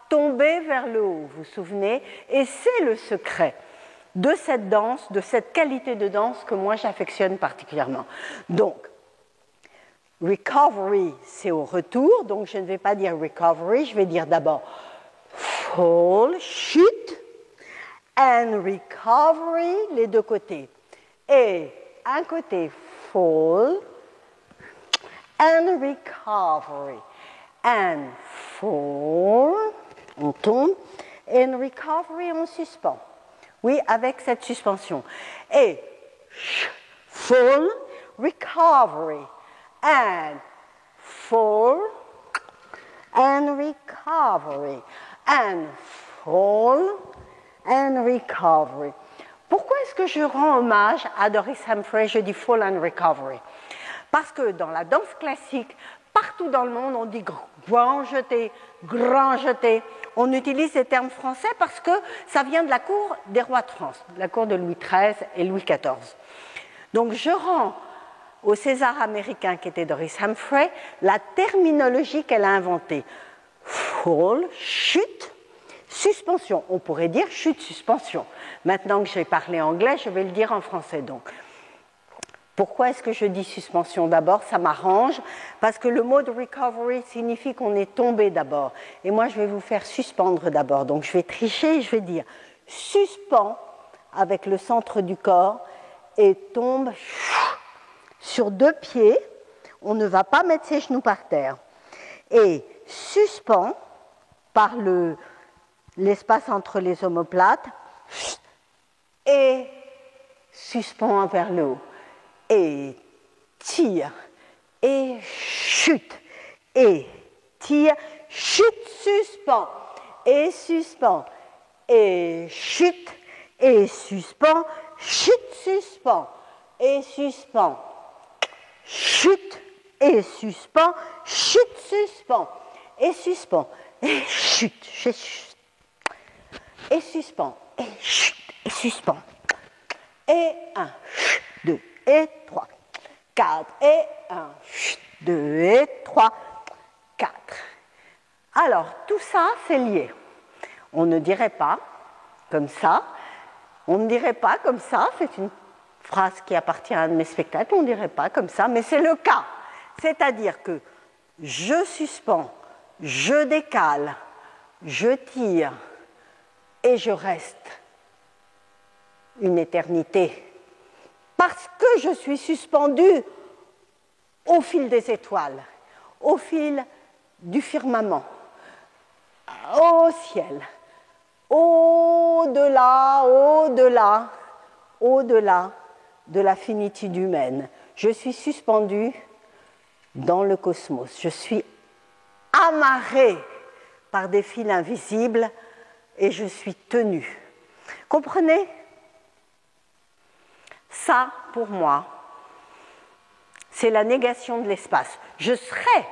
tomber vers le haut, vous vous souvenez? Et c'est le secret de cette danse, de cette qualité de danse que moi j'affectionne particulièrement. Donc, recovery, c'est au retour, donc je ne vais pas dire recovery, je vais dire d'abord fall, chute, and recovery, les deux côtés. Et un côté fall, and recovery, and fall, on tombe, and recovery, on suspend. Oui, avec cette suspension. Et fall, recovery, and fall, and recovery, and fall, and recovery. Pourquoi est-ce que je rends hommage à Doris Humphrey? Je dis fall and recovery. Parce que dans la danse classique, partout dans le monde, on dit grand jeté, grand jeté. On utilise ces termes français parce que ça vient de la cour des rois de France, la cour de Louis XIII et Louis XIV. Donc je rends au César américain qui était Doris Humphrey la terminologie qu'elle a inventée. Fall, chute, suspension. On pourrait dire chute, suspension. Maintenant que j'ai parlé anglais, je vais le dire en français donc. Pourquoi est-ce que je dis suspension d'abord? Ça m'arrange, parce que le mot de recovery signifie qu'on est tombé d'abord. Et moi, je vais vous faire suspendre d'abord. Donc, je vais tricher et je vais dire suspend avec le centre du corps et tombe sur deux pieds. On ne va pas mettre ses genoux par terre. Et suspend par l'espace entre les omoplates et suspend vers le haut. Et tire, et chute, et tire, chute, suspend, et suspend, et chute, et suspend, chute, suspend, et suspend, chute, et suspend, chute, suspend, et suspend, et chute, et suspend, et chute, et suspend, et un, deux, et 3, 4, et 1, 2, et 3, 4. Alors, tout ça, c'est lié. On ne dirait pas comme ça, on ne dirait pas comme ça, c'est une phrase qui appartient à un de mes spectacles, on ne dirait pas comme ça, mais c'est le cas. C'est-à-dire que je suspends, je décale, je tire, et je reste une éternité. Parce que je suis suspendue au fil des étoiles, au fil du firmament, au ciel, au-delà, au-delà, au-delà de la finitude humaine. Je suis suspendue dans le cosmos. Je suis amarrée par des fils invisibles et je suis tenue. Comprenez ? Ça, pour moi, c'est la négation de l'espace. Je serais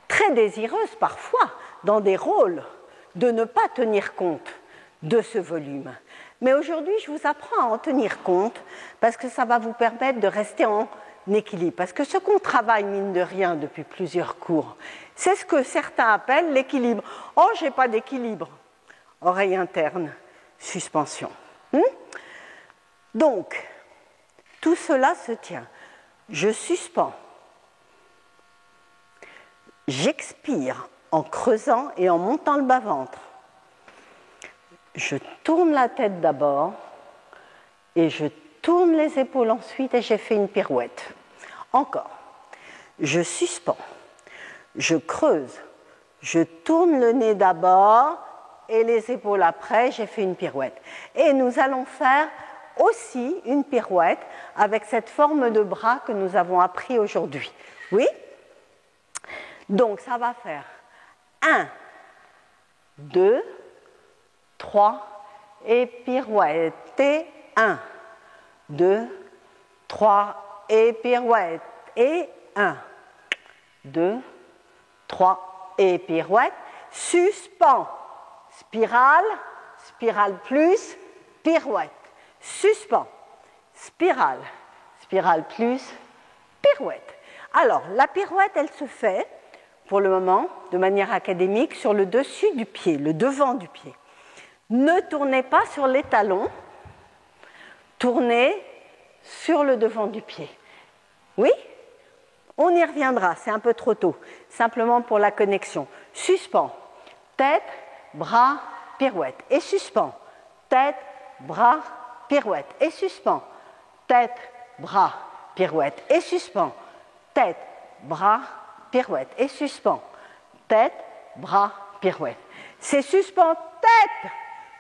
très désireuse parfois, dans des rôles, de ne pas tenir compte de ce volume. Mais aujourd'hui, je vous apprends à en tenir compte parce que ça va vous permettre de rester en équilibre. Parce que ce qu'on travaille, mine de rien, depuis plusieurs cours, c'est ce que certains appellent l'équilibre. Oh, je n'ai pas d'équilibre. Oreille interne, suspension. Donc, tout cela se tient. Je suspends. J'expire en creusant et en montant le bas-ventre. Je tourne la tête d'abord et je tourne les épaules ensuite et j'ai fait une pirouette. Encore. Je suspends. Je creuse. Je tourne le nez d'abord et les épaules après, j'ai fait une pirouette. Et nous allons faire aussi une pirouette avec cette forme de bras que nous avons appris aujourd'hui. Oui? Donc, ça va faire 1, 2, 3, et pirouette. Et 1, 2, 3, et pirouette. Et 1, 2, 3, et pirouette. Suspend. Spirale, spirale plus, pirouette. Suspend. Spirale, spirale plus, pirouette. Alors, la pirouette, elle se fait, pour le moment, de manière académique, sur le dessus du pied, le devant du pied. Ne tournez pas sur les talons, tournez sur le devant du pied. Oui? On y reviendra, c'est un peu trop tôt, simplement pour la connexion. Suspend, tête, bras, pirouette. Et suspend, tête, bras, pirouette. Et suspend, tête, bras, pirouette. Et suspend, tête, bras, pirouette. Et suspend, tête, bras, pirouette. C'est suspend, tête,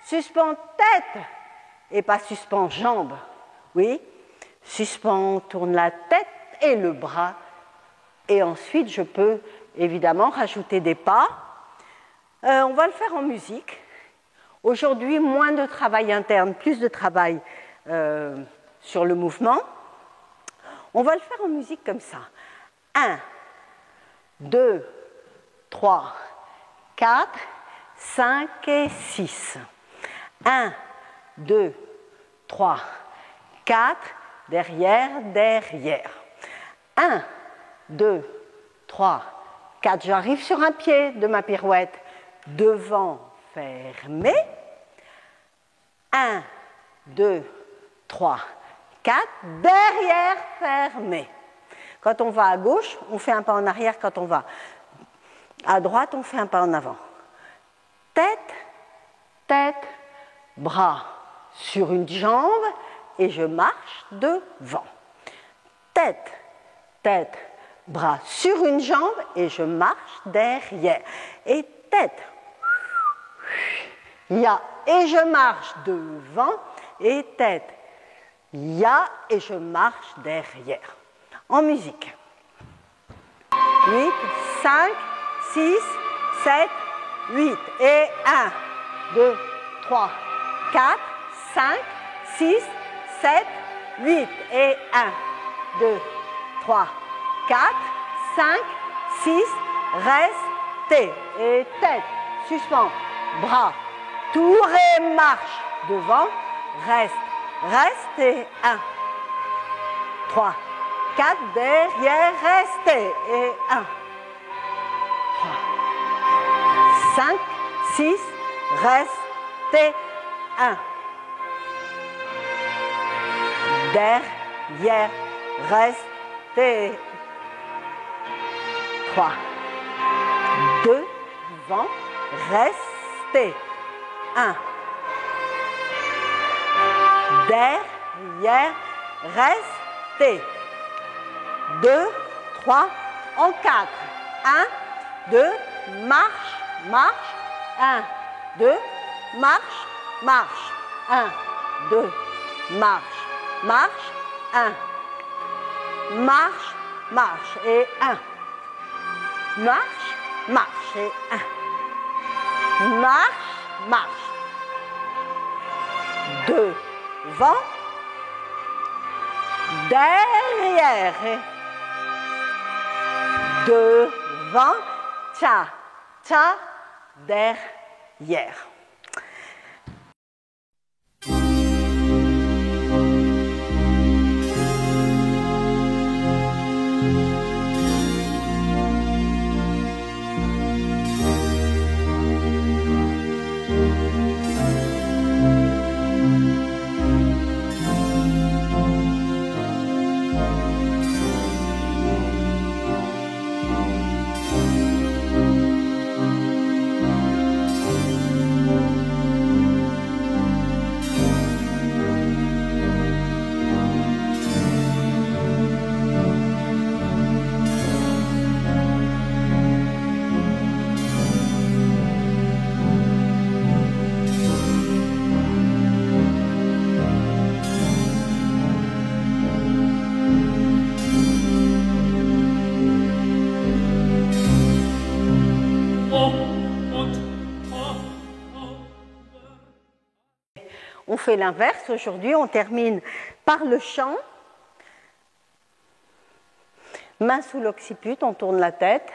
suspend, tête, et pas suspend, jambes. Oui? Suspend, tourne la tête et le bras. Et ensuite, je peux évidemment rajouter des pas. On va le faire en musique. Aujourd'hui, moins de travail interne, plus de travail sur le mouvement. On va le faire en musique comme ça. 1, 2, 3, 4, 5 et 6. 1, 2, 3, 4, derrière, derrière. 1, 2, 3, 4. J'arrive sur un pied de ma pirouette. Devant, fermé. 1, 2, 3, 4. Derrière, fermé. Quand on va à gauche, on fait un pas en arrière. Quand on va à droite, on fait un pas en avant. Tête, tête, bras sur une jambe et je marche devant. Tête, tête, bras sur une jambe et je marche derrière. Et tête, ya, et je marche devant. Et tête, ya, et je marche derrière. En musique. 8, 5, 6, 7, 8. Et 1, 2, 3, 4, 5, 6, 7, 8. Et 1, 2, 3, 4, 5, 6, restez. Et tête, suspend, bras, tour et marche. Devant, reste, reste. Et 1, 3, 4, derrière, restez. Et 1, 3, 5, 6, restez. 1. Derrière, restez. 3. Devant, restez. 1. Derrière, restez. 2, 3, en 4. 1, 2, marche, marche. 1, 2, marche, marche. 1, 2, marche, marche. 1, marche, marche. Et 1. Marche, marche. Et 1. Marche, marche. Devant, derrière. Et devant, tcha, tcha, derrière. On fait l'inverse aujourd'hui, on termine par le chant. Main sous l'occiput, on tourne la tête.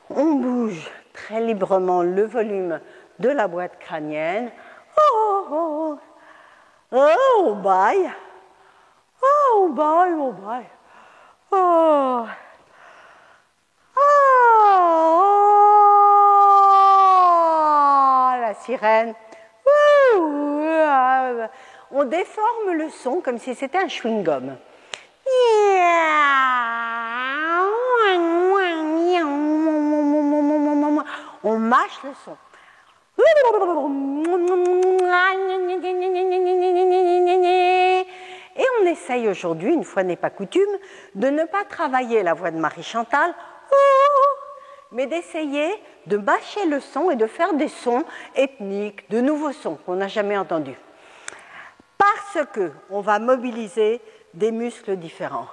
On bouge très librement le volume de la boîte crânienne. Oh, oh, oh, oh, bye. Oh, bye, oh, bye. Oh. Oh, la sirène. On déforme le son comme si c'était un chewing-gum. On mâche le son. Et on essaye aujourd'hui, une fois n'est pas coutume, de ne pas travailler la voix de Marie-Chantal, mais d'essayer de mâcher le son et de faire des sons ethniques, de nouveaux sons qu'on n'a jamais entendus. Parce qu'on va mobiliser des muscles différents.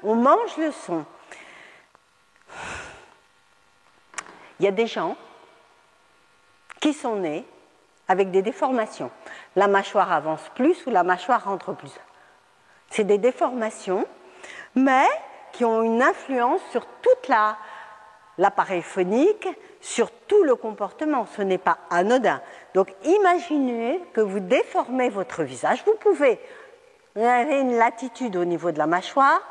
On mange le son. Il y a des gens qui sont nés avec des déformations. La mâchoire avance plus ou la mâchoire rentre plus. C'est des déformations, mais qui ont une influence sur toute l'appareil phonique, sur tout le comportement. Ce n'est pas anodin. Donc imaginez que vous déformez votre visage. Vous avez une latitude au niveau de la mâchoire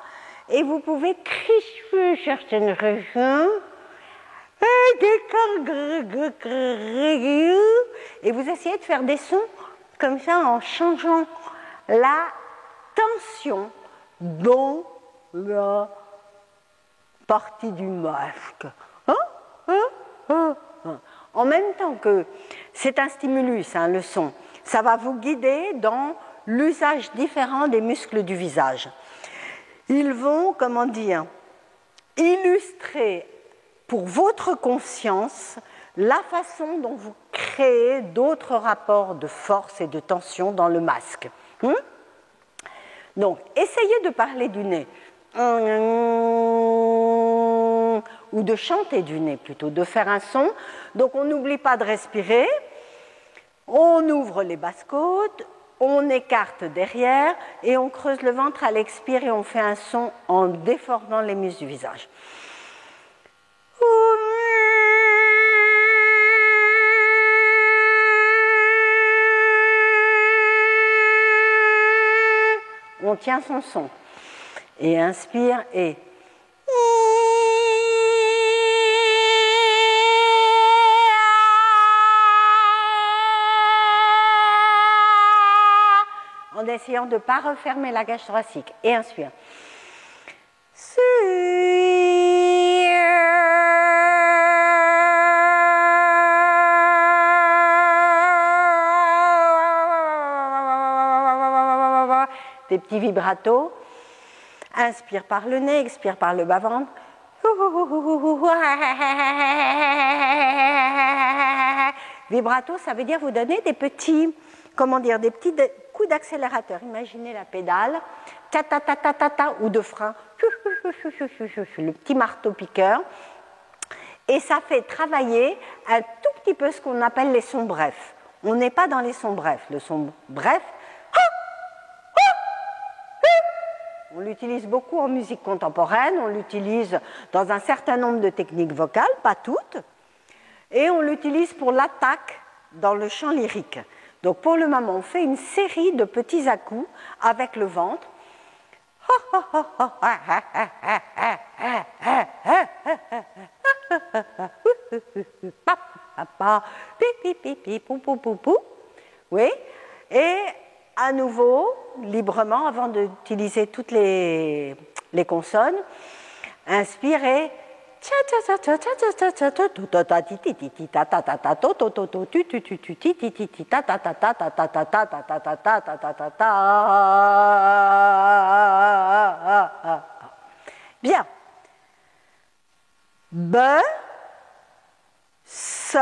et vous pouvez crisper certaines régions et vous essayez de faire des sons comme ça en changeant la tension dans la partie du masque. En même temps que c'est un stimulus, le son, ça va vous guider dans l'usage différent des muscles du visage. Ils vont, comment dire, illustrer pour votre conscience la façon dont vous créez d'autres rapports de force et de tension dans le masque. Donc, essayez de parler du nez. Ou de chanter du nez plutôt, de faire un son. Donc on n'oublie pas de respirer, on ouvre les basses-côtes, on écarte derrière et on creuse le ventre à l'expire et on fait un son en déformant les muscles du visage. On tient son son et inspire et en essayant de ne pas refermer la cage thoracique. Et inspire. Des petits vibratos. Inspire par le nez, expire par le bas-ventre. Vibrato, ça veut dire vous donner des petits, comment dire, des petits coups d'accélérateur. Imaginez la pédale, ta ta ta ta ta ta, ou de frein, le petit marteau piqueur. Et ça fait travailler un tout petit peu ce qu'on appelle les sons brefs. On n'est pas dans les sons brefs. Le son bref, on l'utilise beaucoup en musique contemporaine, on l'utilise dans un certain nombre de techniques vocales, pas toutes, et on l'utilise pour l'attaque dans le chant lyrique. Donc pour le moment, on fait une série de petits à-coups avec le ventre. Oui, et à nouveau, librement, avant d'utiliser toutes les consonnes, inspirez. Bien. B, S,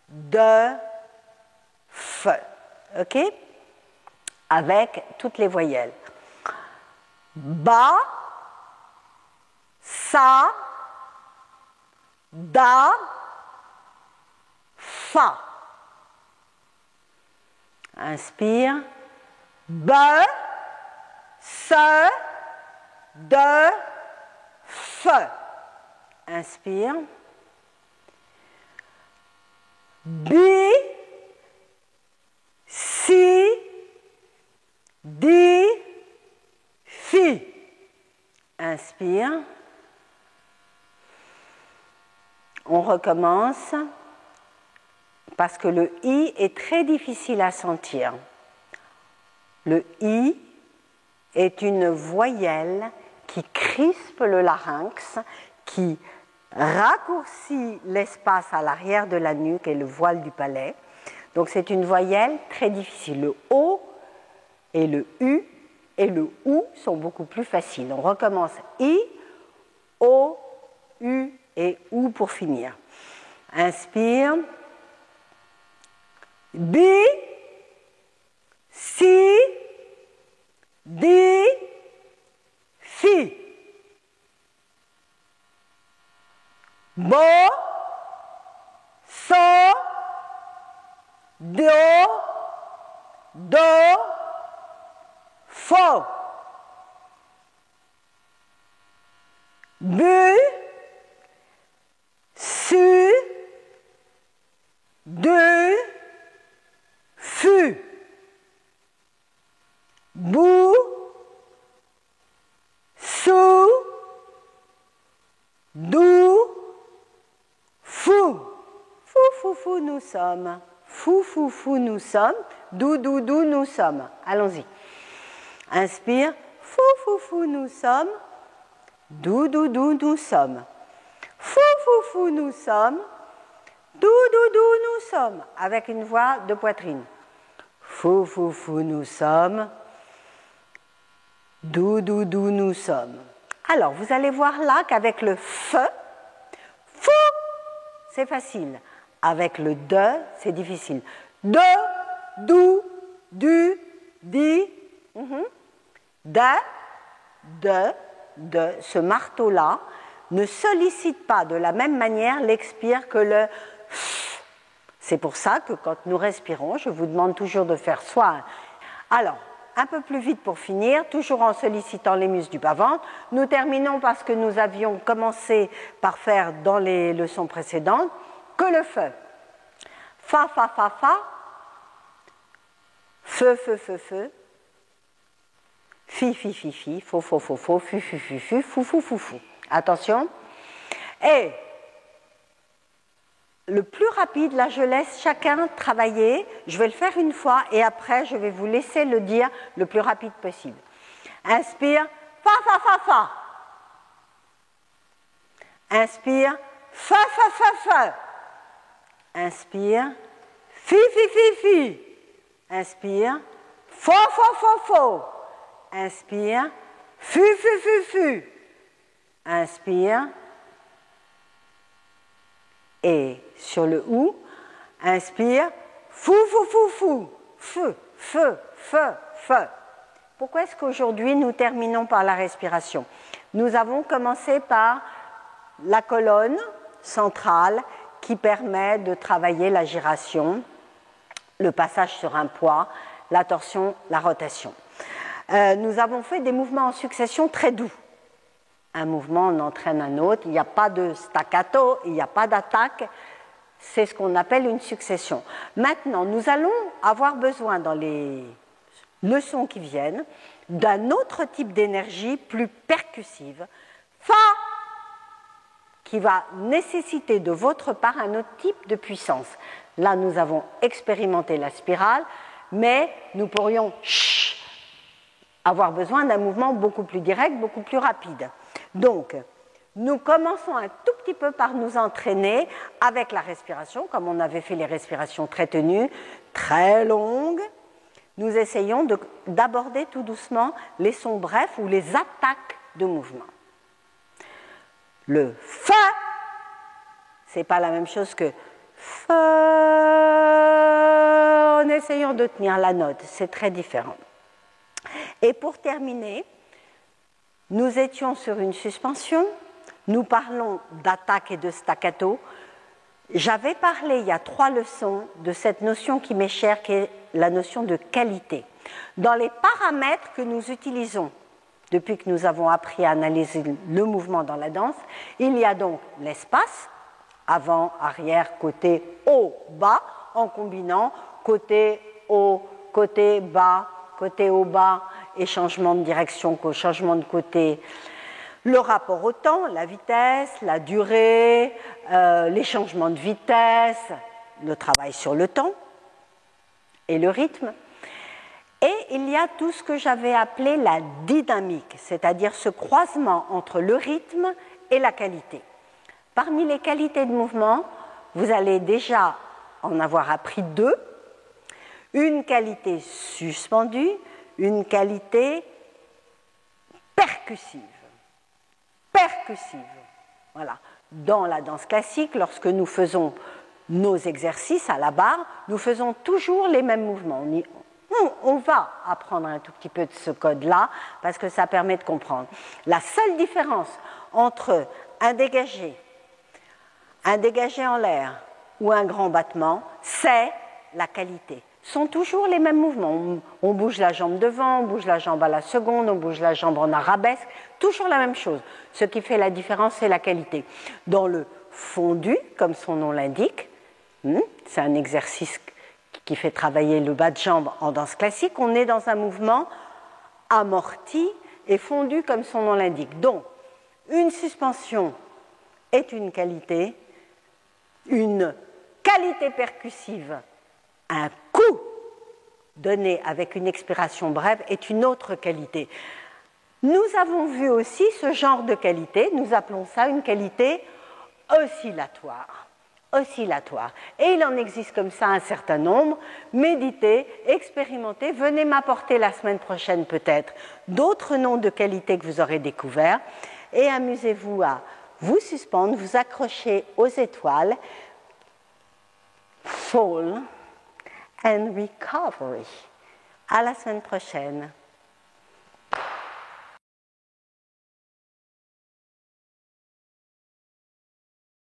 D, F. ok? Avec toutes les voyelles. Ba, sa, da, fa. Inspire. Be, se, de, fe. Inspire. Bi, si, di, fi. Inspire. On recommence parce que le I est très difficile à sentir. Le I est une voyelle qui crispe le larynx, qui raccourcit l'espace à l'arrière de la nuque et le voile du palais. Donc c'est une voyelle très difficile. Le O et le U et le OU sont beaucoup plus faciles. On recommence I, O, U et OU pour finir. Inspire. Bi, si, di, fi. Bo, so, do, fo. Bu, su, du, fu. Bou, sou, dou, fou. Fou, fou, fou, nous sommes. Fou, fou, fou, nous sommes. Dou, dou, dou, nous sommes. Allons-y. Inspire. Fou, fou, fou, nous sommes. Dou, dou, dou, nous sommes. Fou, fou, fou, nous sommes. Dou, dou, dou, nous sommes. Avec une voix de poitrine. Fou, fou, fou, nous sommes. Dou, dou, dou, nous sommes. Alors, vous allez voir là qu'avec le feu, fou, c'est facile. Avec le de, c'est difficile. De, dou, du, di, de. Ce marteau-là ne sollicite pas de la même manière l'expire que le f. C'est pour ça que quand nous respirons, je vous demande toujours de faire soit. Alors, un peu plus vite pour finir, toujours en sollicitant les muscles du bas-ventre. Nous terminons parce que nous avions commencé par faire dans les leçons précédentes que le feu. Fa, fa, fa, fa. Feu, feu, feu, feu. Fi, fi, fi, fi. Fo, fo, fo, fo. Fu, fu, fu, fu. Fou, fou, fou, fou. Attention. Et le plus rapide, là je laisse chacun travailler. Je vais le faire une fois et après je vais vous laisser le dire le plus rapide possible. Inspire. Fa, fa, fa, fa. Inspire. Fa, fa, fa, fa. Inspire. Fi, fi, fi, fi. Inspire. Fo, fo, fo, fo. Inspire. Fu, fu, fu, fu. Inspire. Et sur le OU, inspire. Fou, fou, fou, fou. Feu, feu, feu, feu. Pourquoi est-ce qu'aujourd'hui nous terminons par la respiration? Nous avons commencé par la colonne centrale qui permet de travailler la giration, le passage sur un poids, la torsion, la rotation. Nous avons fait des mouvements en succession très doux. Un mouvement en entraîne un autre, il n'y a pas de staccato, il n'y a pas d'attaque, c'est ce qu'on appelle une succession. Maintenant, nous allons avoir besoin dans les leçons qui viennent d'un autre type d'énergie plus percussive, fa, qui va nécessiter de votre part un autre type de puissance. Là, nous avons expérimenté la spirale, mais nous pourrions avoir besoin d'un mouvement beaucoup plus direct, beaucoup plus rapide. Donc, nous commençons un tout petit peu par nous entraîner avec la respiration, comme on avait fait les respirations très tenues, très longues. Nous essayons d'aborder tout doucement les sons brefs ou les attaques de mouvement. Le fa, c'est pas la même chose que fa. en essayant de tenir la note, c'est très différent. Et pour terminer, nous étions sur une suspension, nous parlons d'attaque et de staccato. J'avais parlé il y a 3 leçons de cette notion qui m'est chère, qui est la notion de qualité. Dans les paramètres que nous utilisons depuis que nous avons appris à analyser le mouvement dans la danse, il y a donc l'espace, avant, arrière, côté, haut, bas, en combinant côté haut, côté bas, côté haut, bas, et changement de direction, changement de côté. Le rapport au temps, la vitesse, la durée, les changements de vitesse, le travail sur le temps et le rythme. Et il y a tout ce que j'avais appelé la dynamique, c'est-à-dire ce croisement entre le rythme et la qualité. Parmi les qualités de mouvement, vous allez déjà en avoir appris 2. Une qualité suspendue, une qualité percussive. Voilà. Dans la danse classique, lorsque nous faisons nos exercices à la barre, nous faisons toujours les mêmes mouvements. On va apprendre un tout petit peu de ce code-là parce que ça permet de comprendre. La seule différence entre un dégagé en l'air ou un grand battement, c'est la qualité. Ce sont toujours les mêmes mouvements. On bouge la jambe devant, on bouge la jambe à la seconde, on bouge la jambe en arabesque, toujours la même chose. Ce qui fait la différence, c'est la qualité. Dans le fondu, comme son nom l'indique, c'est un exercice qui fait travailler le bas de jambe en danse classique, on est dans un mouvement amorti et fondu comme son nom l'indique. Donc, une suspension est une qualité percussive, un coup donné avec une expiration brève est une autre qualité. Nous avons vu aussi ce genre de qualité, nous appelons ça une qualité oscillatoire. Et il en existe comme ça un certain nombre. Méditez, expérimentez, venez m'apporter la semaine prochaine peut-être d'autres noms de qualités que vous aurez découverts et amusez-vous à vous suspendre, vous accrocher aux étoiles. Fall and recovery. À la semaine prochaine.